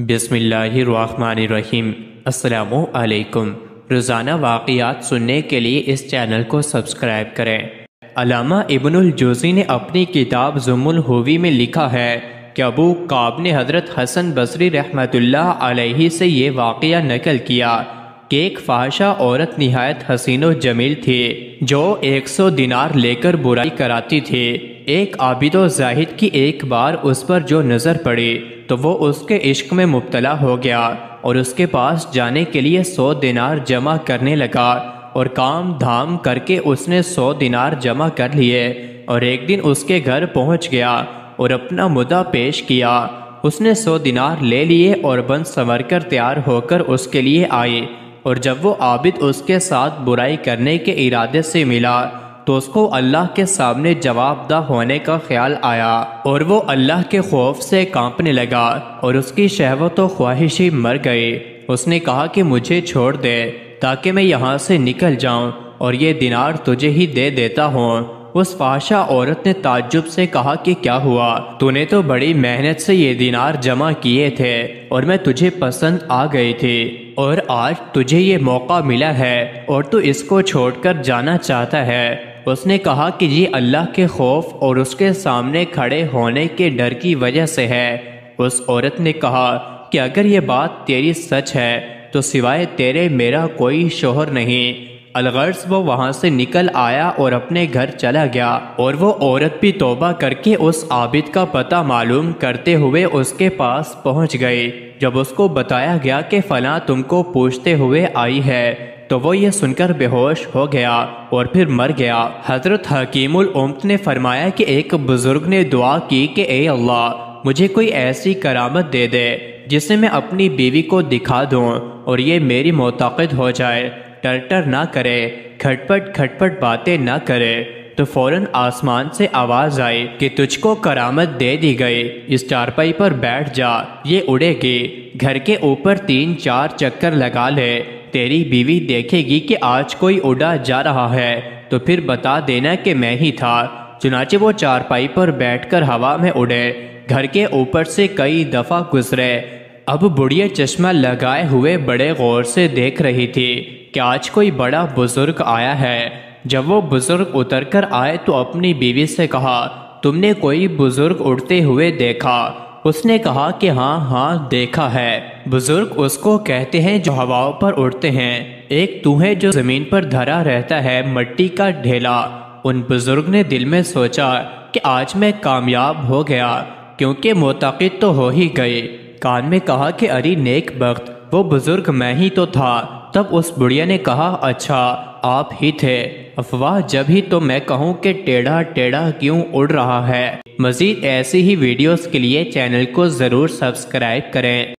بسم اللہ الرحمن الرحیم۔ السلام علیکم۔ روزانہ واقعات سننے کے لیے اس چینل کو سبسکرائب کریں۔ علامہ ابن الجوزی نے اپنی کتاب ذم الہوی میں لکھا ہے کہ ابو کعب نے حضرت حسن بصری رحمۃ اللہ علیہ سے یہ واقعہ نقل کیا کہ ایک فاحشہ عورت نہایت حسین و جمیل تھی جو 100 دینار لے کر برائی کراتی تھی۔ ایک عابد و زاہد کی ایک بار اس پر جو نظر پڑی تو وہ اس کے عشق میں مبتلا ہو گیا اور اس کے پاس جانے کے لیے 100 دینار جمع کرنے لگا، اور کام دھام کر کے اس نے 100 دینار جمع کر لیے، اور ایک دن اس کے گھر پہنچ گیا اور اپنا مدعا پیش کیا۔ اس نے 100 دینار لے لیے اور بن سنور کر تیار ہو کر اس کے لیے آئی، اور جب وہ عابد اس کے ساتھ برائی کرنے کے ارادے سے ملا تو اس کو اللہ کے سامنے جواب دہ ہونے کا خیال آیا، اور وہ اللہ کے خوف سے کانپنے لگا اور اس کی شہوت و خواہشی مر گئی۔ اس نے کہا کہ مجھے چھوڑ دے تاکہ میں یہاں سے نکل جاؤں اور یہ دینار تجھے ہی دے دیتا ہوں۔ اس فحشہ عورت نے تعجب سے کہا کہ کیا ہوا؟ تو نے تو بڑی محنت سے یہ دینار جمع کیے تھے اور میں تجھے پسند آ گئی تھی، اور آج تجھے یہ موقع ملا ہے اور تو اس کو چھوڑ کر جانا چاہتا ہے۔ اس نے کہا کہ یہ اللہ کے خوف اور اس کے سامنے کھڑے ہونے کے ڈر کی وجہ سے ہے۔ اس عورت نے کہا کہ اگر یہ بات تیری سچ ہے تو سوائے تیرے میرا کوئی شوہر نہیں۔ الغرض وہ وہاں سے نکل آیا اور اپنے گھر چلا گیا، اور وہ عورت بھی توبہ کر کے اس عابد کا پتہ معلوم کرتے ہوئے اس کے پاس پہنچ گئی۔ جب اس کو بتایا گیا کہ فلاں تم کو پوچھتے ہوئے آئی ہے تو وہ یہ سن کر بے ہوش ہو گیا اور پھر مر گیا۔ حضرت حکیم الامت نے فرمایا کہ ایک بزرگ نے دعا کی کہ اے اللہ، مجھے کوئی ایسی کرامت دے دے جسے میں اپنی بیوی کو دکھا دوں اور یہ میری معتقد ہو جائے، ٹر نہ کرے، کھٹ پٹ باتیں نہ کرے۔ تو فوراً آسمان سے آواز آئی کہ تجھ کو کرامت دے دی گئی، اس چارپائی پر بیٹھ جا، یہ اڑے گی، گھر کے اوپر 3-4 چکر لگا لے، تیری بیوی دیکھے گی کہ آج کوئی اڑا جا رہا ہے تو پھر بتا دینا کہ میں ہی تھا۔ چنانچہ وہ چارپائی پر بیٹھ کر ہوا میں اڑے، گھر کے اوپر سے کئی دفعہ گزرے۔ اب بڑھیا چشمہ لگائے ہوئے بڑے غور سے دیکھ رہی تھی کہ آج کوئی بڑا بزرگ آیا ہے۔ جب وہ بزرگ اتر کر آئے تو اپنی بیوی سے کہا، تم نے کوئی بزرگ اڑتے ہوئے دیکھا؟ اس نے کہا کہ ہاں دیکھا ہے۔ بزرگ اس کو کہتے ہیں جو ہواؤں پر اڑتے ہیں، ایک تو ہے جو زمین پر دھرا رہتا ہے، مٹی کا ڈھیلا۔ ان بزرگ نے دل میں سوچا کہ آج میں کامیاب ہو گیا، کیونکہ معتقد تو ہو ہی گئی۔ کان میں کہا کہ ارے نیک بخت، وہ بزرگ میں ہی تو تھا۔ تب اس بڑھیا نے کہا، اچھا آپ ہی تھے، افواہ جب ہی تو میں کہوں کہ ٹیڑھا کیوں اڑ رہا ہے۔ مزید ایسی ہی ویڈیوز کے لیے چینل کو ضرور سبسکرائب کریں۔